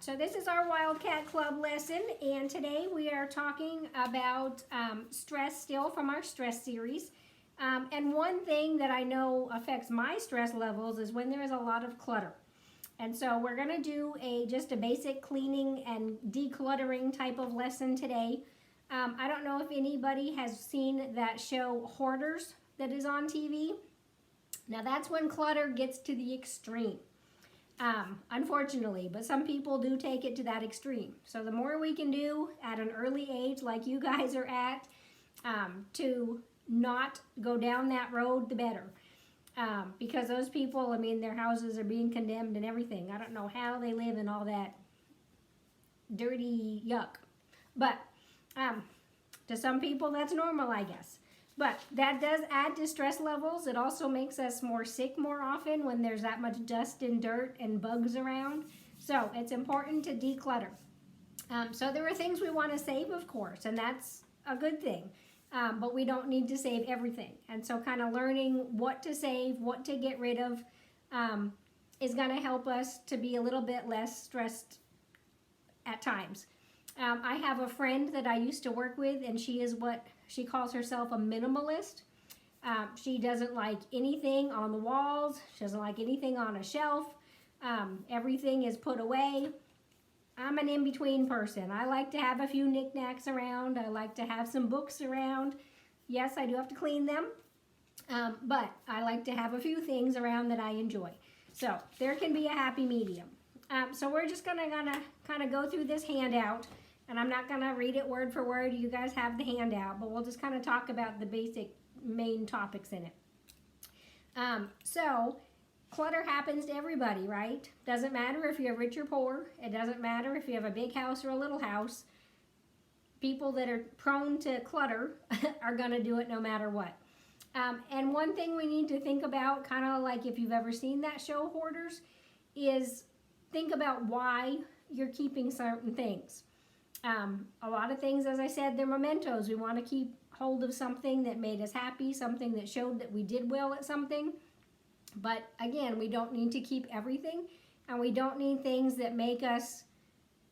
so this is our Wildcat Club lesson, and today we are talking about stress still from our stress series. And one thing that I know affects my stress levels is when there is a lot of clutter. And so we're going to do just a basic cleaning and decluttering type of lesson today. I don't know if anybody has seen that show Hoarders that is on TV. Now that's when clutter gets to the extreme. Unfortunately, but some people do take it to that extreme. So the more we can do at an early age, like you guys are at, to not go down that road, the better. Because those people, I mean, their houses are being condemned and everything. I don't know how they live in all that dirty yuck. But to some people, that's normal, I guess. But that does add to stress levels. It also makes us more sick more often when there's that much dust and dirt and bugs around. So it's important to declutter. So there are things we want to save, of course, and that's a good thing. But we don't need to save everything. And so kind of learning what to save, what to get rid of, is going to help us to be a little bit less stressed at times. I have a friend that I used to work with, and she is what she calls herself a minimalist. She doesn't like anything on the walls. She doesn't like anything on a shelf. Everything is put away. I'm an in-between person. I like to have a few knickknacks around. I like to have some books around. Yes, I do have to clean them, but I like to have a few things around that I enjoy. So there can be a happy medium. So we're just gonna kind of go through this handout, and I'm not gonna read it word for word. You guys have the handout, but we'll just kind of talk about the basic main topics in it. So clutter happens to everybody, right? Doesn't matter if you're rich or poor. It doesn't matter if you have a big house or a little house. People that are prone to clutter are going to do it no matter what. And one thing we need to think about, kind of like if you've ever seen that show, Hoarders, is think about why you're keeping certain things. A lot of things, as I said, they're mementos. We want to keep hold of something that made us happy, something that showed that we did well at something. But again, we don't need to keep everything, and we don't need things that make us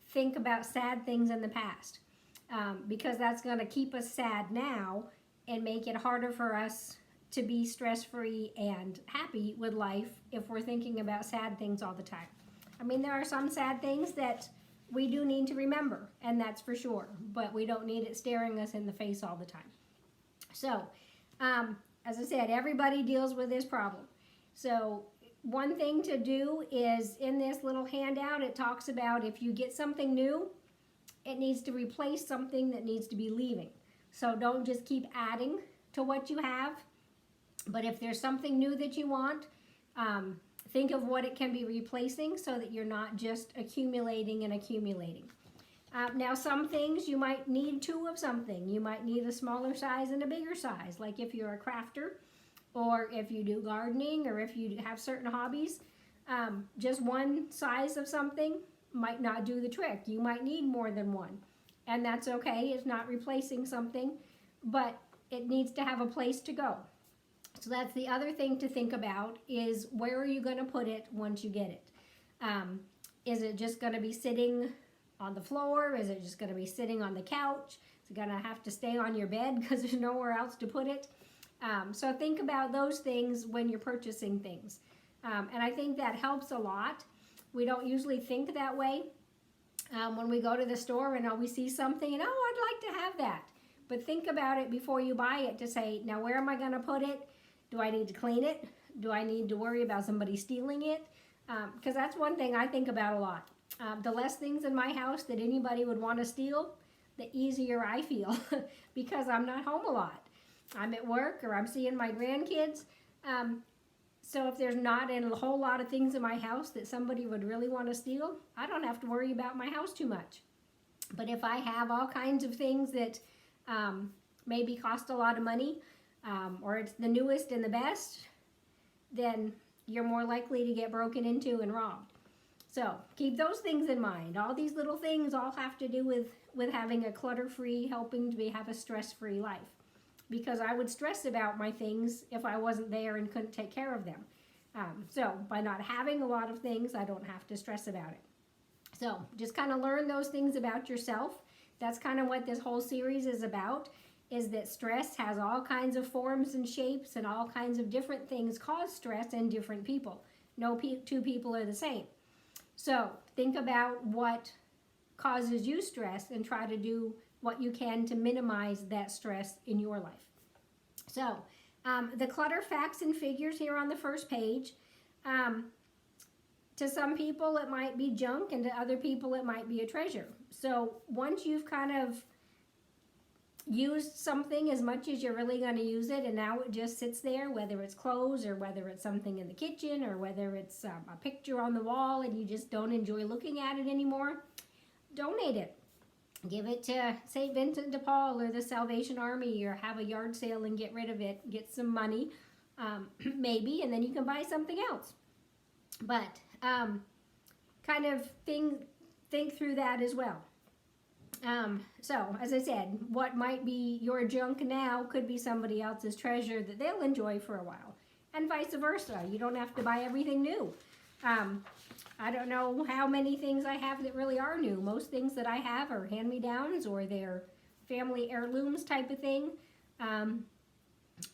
think about sad things in the past, because that's going to keep us sad now and make it harder for us to be stress-free and happy with life if we're thinking about sad things all the time. I mean, there are some sad things that we do need to remember, and that's for sure, but we don't need it staring us in the face all the time. So, as I said, everybody deals with this problem. So one thing to do is, in this little handout, it talks about if you get something new, it needs to replace something that needs to be leaving. So don't just keep adding to what you have, but if there's something new that you want, think of what it can be replacing so that you're not just accumulating and accumulating. Now some things you might need two of something. You might need a smaller size and a bigger size, like if you're a crafter, or if you do gardening, or if you have certain hobbies. Just one size of something might not do the trick. You might need more than one, and that's okay. It's not replacing something, but it needs to have a place to go. So that's the other thing to think about, is where are you going to put it once you get it? Is it just going to be sitting on the floor? Is it just going to be sitting on the couch? Is it going to have to stay on your bed because there's nowhere else to put it? So think about those things when you're purchasing things. And I think that helps a lot. We don't usually think that way when we go to the store and we see something and, oh, I'd like to have that. But think about it before you buy it to say, now where am I going to put it? Do I need to clean it? Do I need to worry about somebody stealing it? Because that's one thing I think about a lot. The less things in my house that anybody would want to steal, the easier I feel because I'm not home a lot. I'm at work or I'm seeing my grandkids. So if there's not a whole lot of things in my house that somebody would really want to steal, I don't have to worry about my house too much. But if I have all kinds of things that maybe cost a lot of money, or it's the newest and the best, then you're more likely to get broken into and robbed. So keep those things in mind. All these little things all have to do with having a clutter-free, helping to have a stress-free life. Because I would stress about my things if I wasn't there and couldn't take care of them. So by not having a lot of things, I don't have to stress about it. So just kind of learn those things about yourself. That's kind of what this whole series is about, is that stress has all kinds of forms and shapes, and all kinds of different things cause stress in different people. No two people are the same. So think about what causes you stress and try to do what you can to minimize that stress in your life. So the clutter facts and figures here on the first page. To some people it might be junk, and to other people it might be a treasure. So once you've kind of used something as much as you're really going to use it, and now it just sits there, whether it's clothes or whether it's something in the kitchen or whether it's a picture on the wall and you just don't enjoy looking at it anymore, donate it. Give it to St. Vincent de Paul or the Salvation Army, or have a yard sale and get rid of it. Get some money, maybe, and then you can buy something else. But kind of think through that as well. So, as I said, what might be your junk now could be somebody else's treasure that they'll enjoy for a while, and vice versa. You don't have to buy everything new. I don't know how many things I have that really are new. Most things that I have are hand-me-downs, or they're family heirlooms type of thing,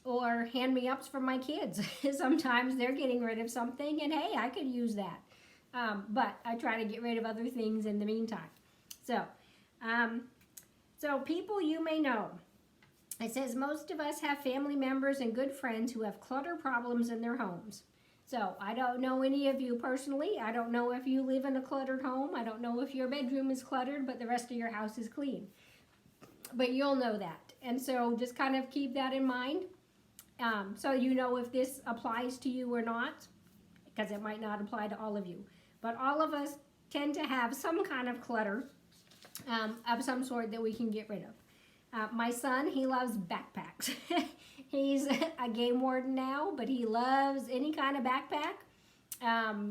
or hand-me-ups from my kids. Sometimes they're getting rid of something, and hey, I could use that. But I try to get rid of other things in the meantime. So people you may know. It says most of us have family members and good friends who have clutter problems in their homes. So I don't know any of you personally. I don't know if you live in a cluttered home. I don't know if your bedroom is cluttered, but the rest of your house is clean. But you'll know that. And so just kind of keep that in mind. So you know if this applies to you or not, because it might not apply to all of you. But all of us tend to have some kind of clutter of some sort that we can get rid of. My son, he loves backpacks. He's a game warden now, but he loves any kind of backpack.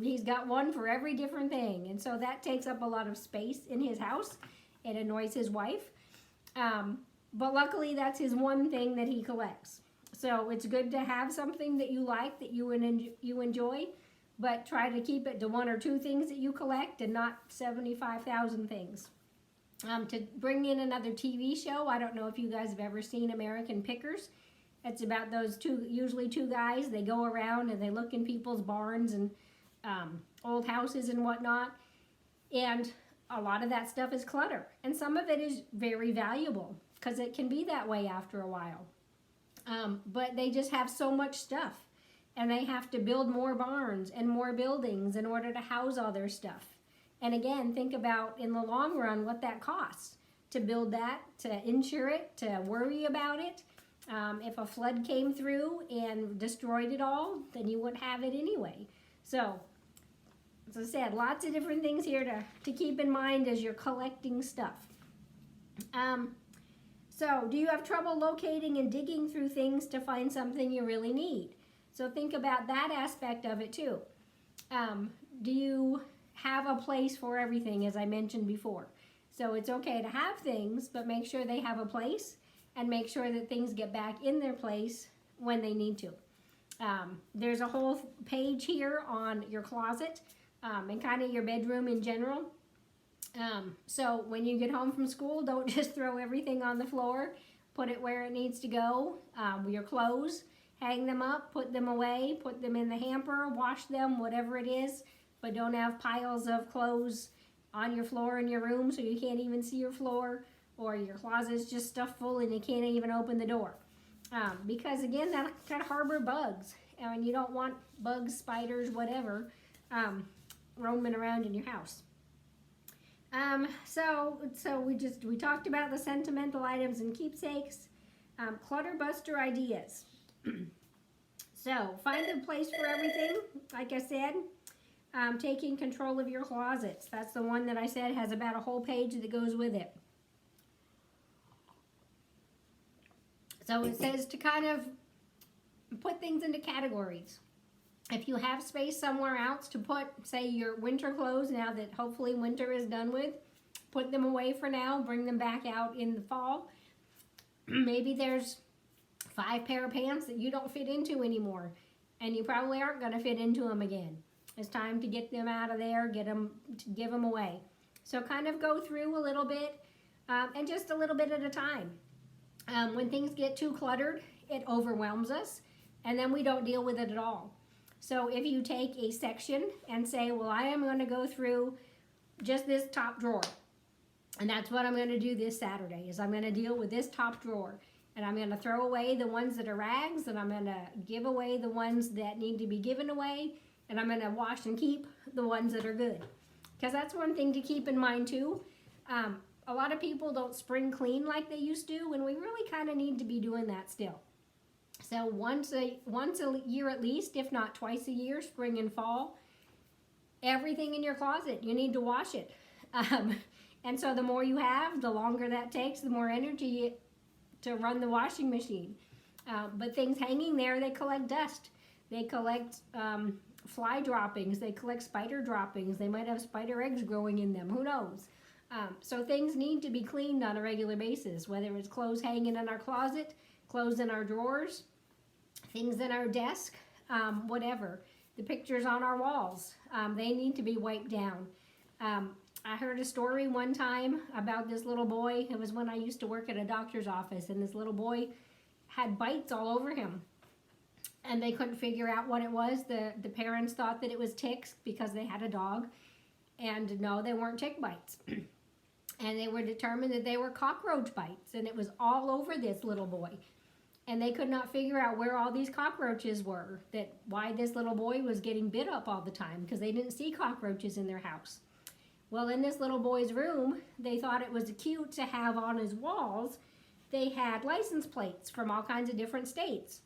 He's got one for every different thing, and so that takes up a lot of space in his house. It annoys his wife, but luckily that's his one thing that he collects. So it's good to have something that you like, that you enjoy, but try to keep it to one or two things that you collect and not 75,000 things. To bring in another TV show, I don't know if you guys have ever seen American Pickers. It's about those usually two guys. They go around and they look in people's barns and old houses and whatnot. And a lot of that stuff is clutter. And some of it is very valuable, because it can be that way after a while. But they just have so much stuff. And they have to build more barns and more buildings in order to house all their stuff. And again, think about in the long run what that costs to build that, to insure it, to worry about it. If a flood came through and destroyed it all, then you wouldn't have it anyway. So, as I said, lots of different things here to keep in mind as you're collecting stuff. So, do you have trouble locating and digging through things to find something you really need? So think about that aspect of it too. Do you have a place for everything, as I mentioned before? So it's okay to have things, but make sure they have a place, and make sure that things get back in their place when they need to. There's a whole page here on your closet and kind of your bedroom in general. So when you get home from school, don't just throw everything on the floor. Put it where it needs to go. Your clothes, hang them up, put them away, put them in the hamper, wash them, whatever it is. But don't have piles of clothes on your floor in your room so you can't even see your floor, or your closet's just stuffed full and you can't even open the door. Because again, that can harbor bugs, and you don't want bugs, spiders, whatever, roaming around in your house. So we talked about the sentimental items and keepsakes. Clutter buster ideas. So find a place for everything, like I said. Taking control of your closets. That's the one that I said has about a whole page that goes with it. So it says to kind of put things into categories. If you have space somewhere else to put, say, your winter clothes, now that hopefully winter is done with, put them away for now, bring them back out in the fall. Maybe there's 5 pair of pants that you don't fit into anymore, and you probably aren't going to fit into them again. It's time to get them out of there, give them away. So kind of go through a little bit and just a little bit at a time. When things get too cluttered, it overwhelms us, and then we don't deal with it at all. So if you take a section and say, well, I am going to go through just this top drawer, and that's what I'm going to do this Saturday, is I'm going to deal with this top drawer, and I'm going to throw away the ones that are rags, and I'm going to give away the ones that need to be given away, and I'm going to wash and keep the ones that are good. Because that's one thing to keep in mind too. A lot of people don't spring clean like they used to, and we really kind of need to be doing that still. So once a year at least, if not twice a year, spring and fall, everything in your closet, you need to wash it. And so the more you have, the longer that takes, the more energy to run the washing machine. But things hanging there, they collect dust. They collect fly droppings. They collect spider droppings. They might have spider eggs growing in them. Who knows? So things need to be cleaned on a regular basis, whether it's clothes hanging in our closet, clothes in our drawers, things in our desk, whatever. The pictures on our walls, they need to be wiped down. I heard a story one time about this little boy. It was when I used to work at a doctor's office, and this little boy had bites all over him. And they couldn't figure out what it was. The parents thought that it was ticks because they had a dog. And no, they weren't tick bites. And they were determined that they were cockroach bites. And it was all over this little boy. And they could not figure out where all these cockroaches were. That why this little boy was getting bit up all the time. Because they didn't see cockroaches in their house. Well, in this little boy's room, they thought it was cute to have on his walls. They had license plates from all kinds of different states.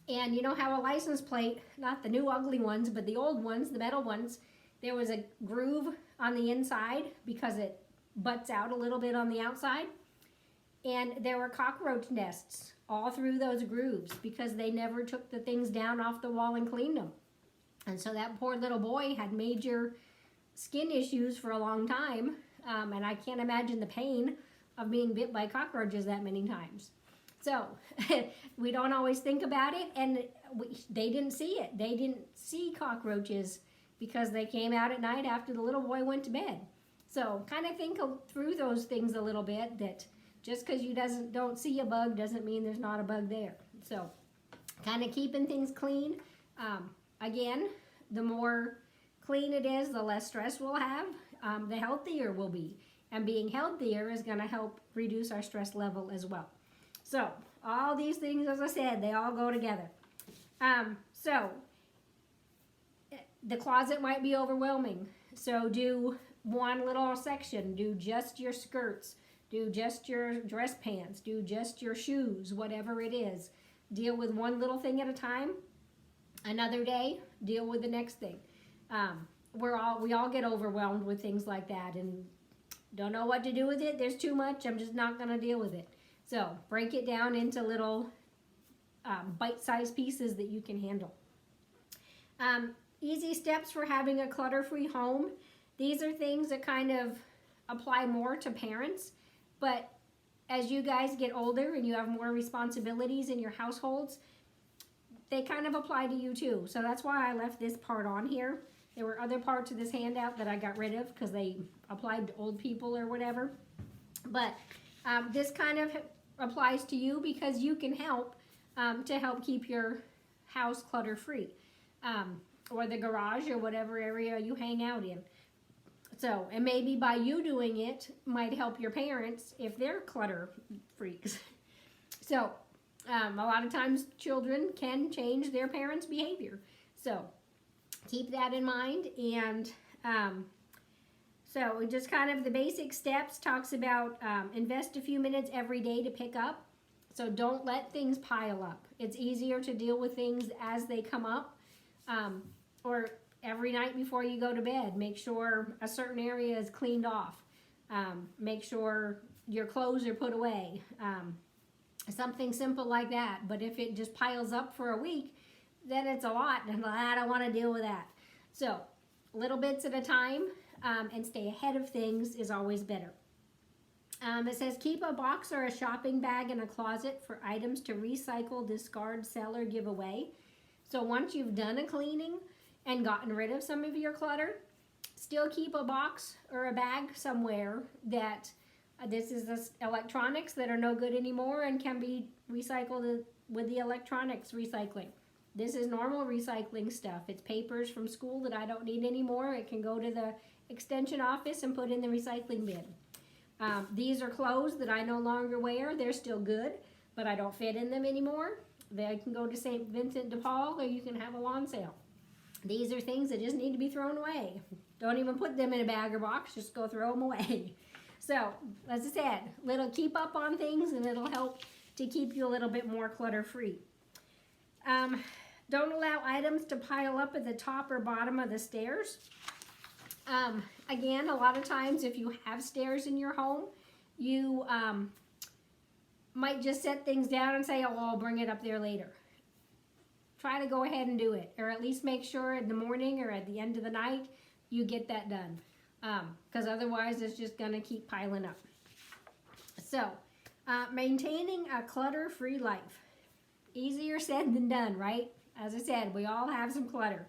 And you know how a license plate, not the new ugly ones, but the old ones, the metal ones, there was a groove on the inside because it butts out a little bit on the outside. And there were cockroach nests all through those grooves because they never took the things down off the wall and cleaned them. And so that poor little boy had major skin issues for a long time. And I can't imagine the pain of being bit by cockroaches that many times. So we don't always think about it, and they didn't see it. They didn't see cockroaches because they came out at night after the little boy went to bed. So kind of think through those things a little bit, that just because you don't see a bug doesn't mean there's not a bug there. So kind of keeping things clean. Again, the more clean it is, the less stress we'll have, the healthier we'll be. And being healthier is going to help reduce our stress level as well. So all these things, as I said, they all go together. So the closet might be overwhelming. So do one little section. Do just your skirts. Do just your dress pants. Do just your shoes, whatever it is. Deal with one little thing at a time. Another day, deal with the next thing. We all get overwhelmed with things like that and don't know what to do with it. There's too much. I'm just not going to deal with it. So break it down into little bite-sized pieces that you can handle. Easy steps for having a clutter-free home. These are things that kind of apply more to parents, but as you guys get older and you have more responsibilities in your households, they kind of apply to you too. So that's why I left this part on here. There were other parts of this handout that I got rid of because they applied to old people or whatever. But this kind of applies to you because you can help to help keep your house clutter-free, or the garage or whatever area you hang out in. So, and maybe by you doing it might help your parents if they're clutter freaks. So, a lot of times children can change their parents' behavior. So, keep that in mind. And so just kind of the basic steps talks about invest a few minutes every day to pick up. So don't let things pile up. It's easier to deal with things as they come up. Or every night before you go to bed, make sure a certain area is cleaned off. Make sure your clothes are put away. Something simple like that. But if it just piles up for a week, then it's a lot, and I don't want to deal with that. So little bits at a time, and stay ahead of things is always better. It says keep a box or a shopping bag in a closet for items to recycle, discard, sell, or give away. So once you've done a cleaning and gotten rid of some of your clutter, still keep a box or a bag somewhere that this is the electronics that are no good anymore and can be recycled with the electronics recycling. This is normal recycling stuff. It's papers from school that I don't need anymore. It can go to the extension office and put in the recycling bin. These are clothes that I no longer wear. They're still good, but I don't fit in them anymore. They can go to St. Vincent de Paul, or you can have a lawn sale. These are things that just need to be thrown away. Don't even put them in a bag or box, just go throw them away. So, as I said, keep up on things and it'll help to keep you a little bit more clutter-free. Don't allow items to pile up at the top or bottom of the stairs. Again, a lot of times if you have stairs in your home, you might just set things down and say, oh, I'll bring it up there later. Try to go ahead and do it, or at least make sure in the morning or at the end of the night you get that done, because otherwise it's just going to keep piling up. So, maintaining a clutter-free life. Easier said than done, right? As I said, we all have some clutter.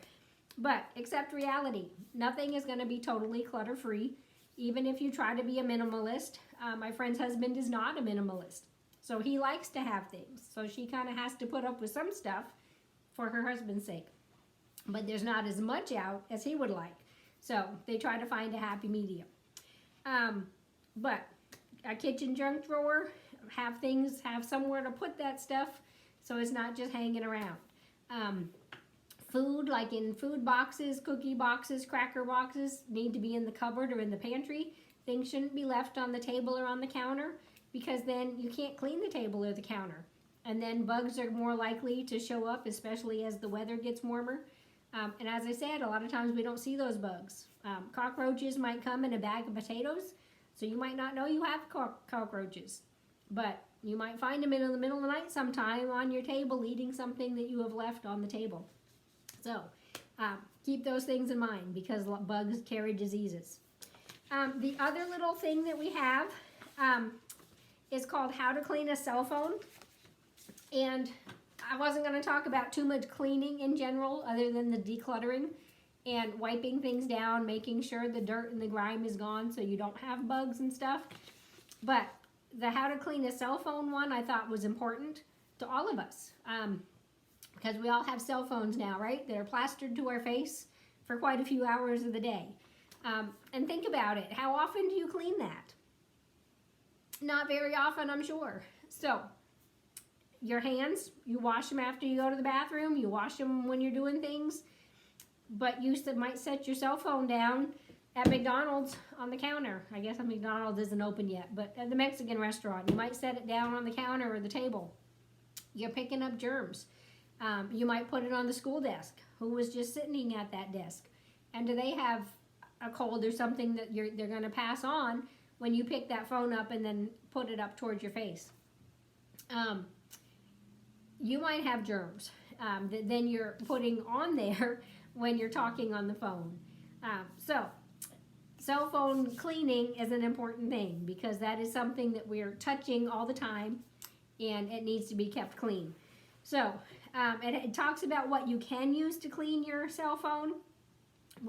But accept reality. Nothing is going to be totally clutter-free, even if you try to be a minimalist. My friend's husband is not a minimalist, so he likes to have things. So she kind of has to put up with some stuff for her husband's sake. But there's not as much out as he would like. So they try to find a happy medium. But a kitchen junk drawer, have somewhere to put that stuff so it's not just hanging around. Food, like in food boxes, cookie boxes, cracker boxes, need to be in the cupboard or in the pantry. Things shouldn't be left on the table or on the counter, because then you can't clean the table or the counter. And then bugs are more likely to show up, especially as the weather gets warmer. And as I said, a lot of times we don't see those bugs. Cockroaches might come in a bag of potatoes, so you might not know you have cockroaches. But you might find them in the middle of the night sometime on your table eating something that you have left on the table. So keep those things in mind, because bugs carry diseases. The other little thing that we have is called How to Clean a Cell Phone. And I wasn't going to talk about too much cleaning in general, other than the decluttering and wiping things down, making sure the dirt and the grime is gone so you don't have bugs and stuff. But the How to Clean a Cell Phone one I thought was important to all of us, because we all have cell phones now, right? They're plastered to our face for quite a few hours of the day. And think about it. How often do you clean that? Not very often, I'm sure. So, your hands, you wash them after you go to the bathroom, you wash them when you're doing things, but you might set your cell phone down at McDonald's on the counter. I guess McDonald's isn't open yet, but at the Mexican restaurant, you might set it down on the counter or the table. You're picking up germs. You might put it on the school desk. Who was just sitting at that desk? And do they have a cold or something that they're going to pass on when you pick that phone up and then put it up towards your face? You might have germs that then you're putting on there when you're talking on the phone. So, cell phone cleaning is an important thing, because that is something that we're touching all the time, and it needs to be kept clean. So, it talks about what you can use to clean your cell phone,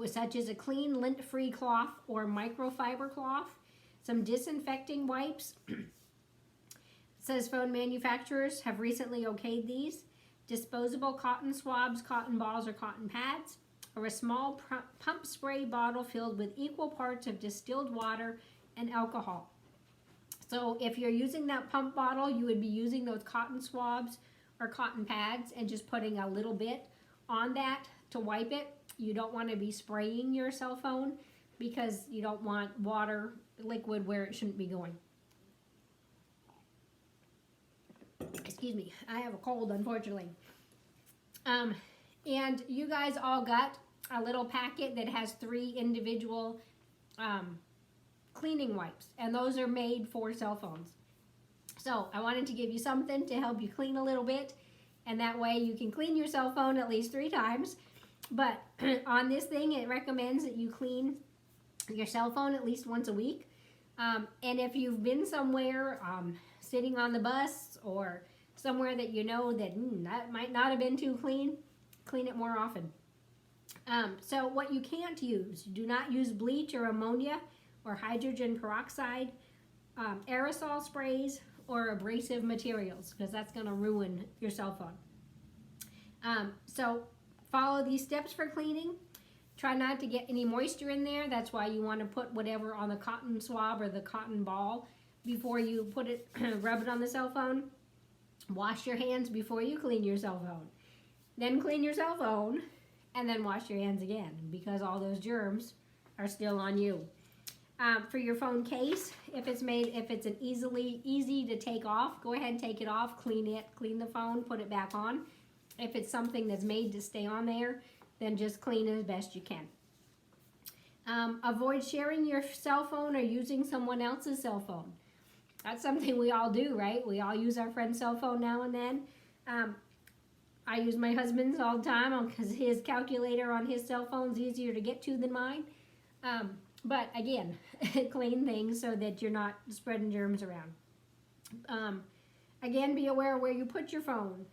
such as a clean lint-free cloth or microfiber cloth, some disinfecting wipes. It says phone manufacturers have recently okayed these. Disposable cotton swabs, cotton balls, or cotton pads, or a small pump spray bottle filled with equal parts of distilled water and alcohol. So if you're using that pump bottle, you would be using those cotton swabs or cotton pads and just putting a little bit on that to wipe it. You don't want to be spraying your cell phone, because you don't want water, liquid, where it shouldn't be going. Excuse me, I have a cold, unfortunately. And you guys all got a little packet that has 3 individual cleaning wipes, and those are made for cell phones. So I wanted to give you something to help you clean a little bit, and that way you can clean your cell phone at least 3 times. But on this thing, it recommends that you clean your cell phone at least once a week. And if you've been somewhere sitting on the bus or somewhere that you know that that might not have been too clean, clean it more often. So what you can't use, do not use bleach or ammonia or hydrogen peroxide, aerosol sprays, or abrasive materials, because that's going to ruin your cell phone. So follow these steps for cleaning. Try not to get any moisture in there. That's why you want to put whatever on the cotton swab or the cotton ball before you put it, rub it on the cell phone. Wash your hands before you clean your cell phone. Then clean your cell phone, and then wash your hands again, because all those germs are still on you. For your phone case, if it's an easy to take off, go ahead and take it off, clean the phone, put it back on. If it's something that's made to stay on there, then just clean it as best you can. Avoid sharing your cell phone or using someone else's cell phone. That's something we all do, right? We all use our friend's cell phone now and then. I use my husband's all the time because his calculator on his cell phone is easier to get to than mine. But again, clean things so that you're not spreading germs around. Again, be aware of where you put your phone.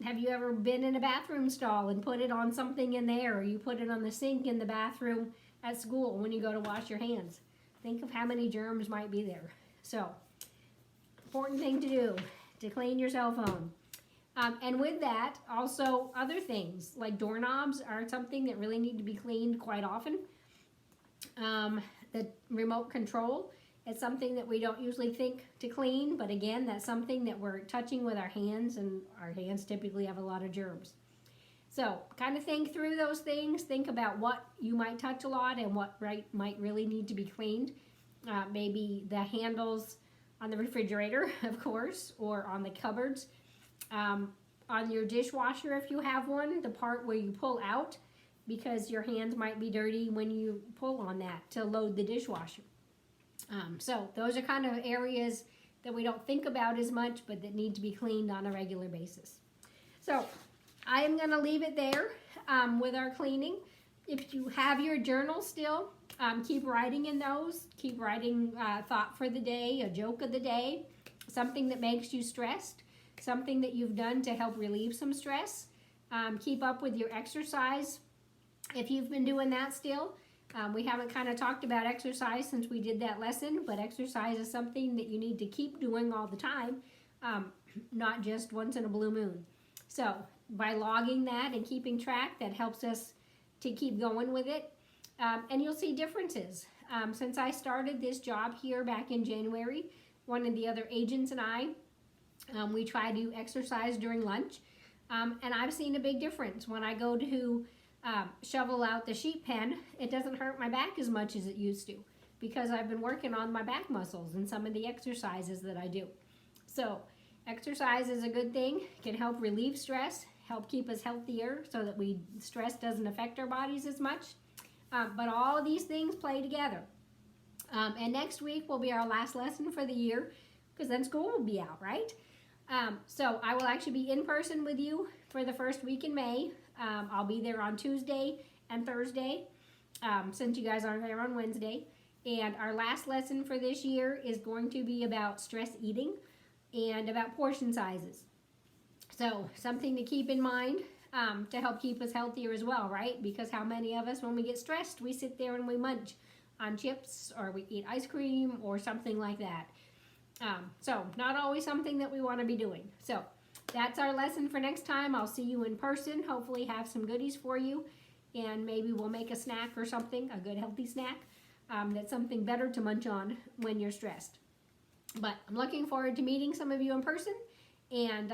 Have you ever been in a bathroom stall and put it on something in there, or you put it on the sink in the bathroom at school when you go to wash your hands? Think of how many germs might be there. So, important thing to do, to clean your cell phone. And with that, also other things like doorknobs are something that really need to be cleaned quite often. The remote control is something that we don't usually think to clean, but again, that's something that we're touching with our hands, and our hands typically have a lot of germs. So kind of think through those things. Think about what you might touch a lot and what might really need to be cleaned. Maybe the handles on the refrigerator, of course, or on the cupboards. On your dishwasher, if you have one, the part where you pull out, because your hands might be dirty when you pull on that to load the dishwasher. So those are kind of areas that we don't think about as much, but that need to be cleaned on a regular basis. So I am going to leave it there with our cleaning. If you have your journal still, keep writing in those. Keep writing thought for the day, a joke of the day, something that makes you stressed, something that you've done to help relieve some stress. Keep up with your exercise if you've been doing that still. We haven't kind of talked about exercise since we did that lesson, but exercise is something that you need to keep doing all the time, not just once in a blue moon. So by logging that and keeping track, that helps us to keep going with it. And you'll see differences. Since I started this job here back in January, one of the other agents and I, we try to exercise during lunch. And I've seen a big difference. When I go to shovel out the sheep pen, it doesn't hurt my back as much as it used to, because I've been working on my back muscles and some of the exercises that I do. So exercise is a good thing. It can help relieve stress, help keep us healthier so that stress doesn't affect our bodies as much. But all of these things play together. And next week will be our last lesson for the year, because then school will be out, right? So I will actually be in person with you for the first week in May. I'll be there on Tuesday and Thursday, since you guys aren't there on Wednesday. And our last lesson for this year is going to be about stress eating and about portion sizes. So something to keep in mind to help keep us healthier as well, right? Because how many of us, when we get stressed, we sit there and we munch on chips, or we eat ice cream or something like that. So not always something that we want to be doing. So that's our lesson for next time. I'll see you in person, hopefully have some goodies for you, and maybe we'll make a snack or something, a good healthy snack, that's something better to munch on when you're stressed. But I'm looking forward to meeting some of you in person, and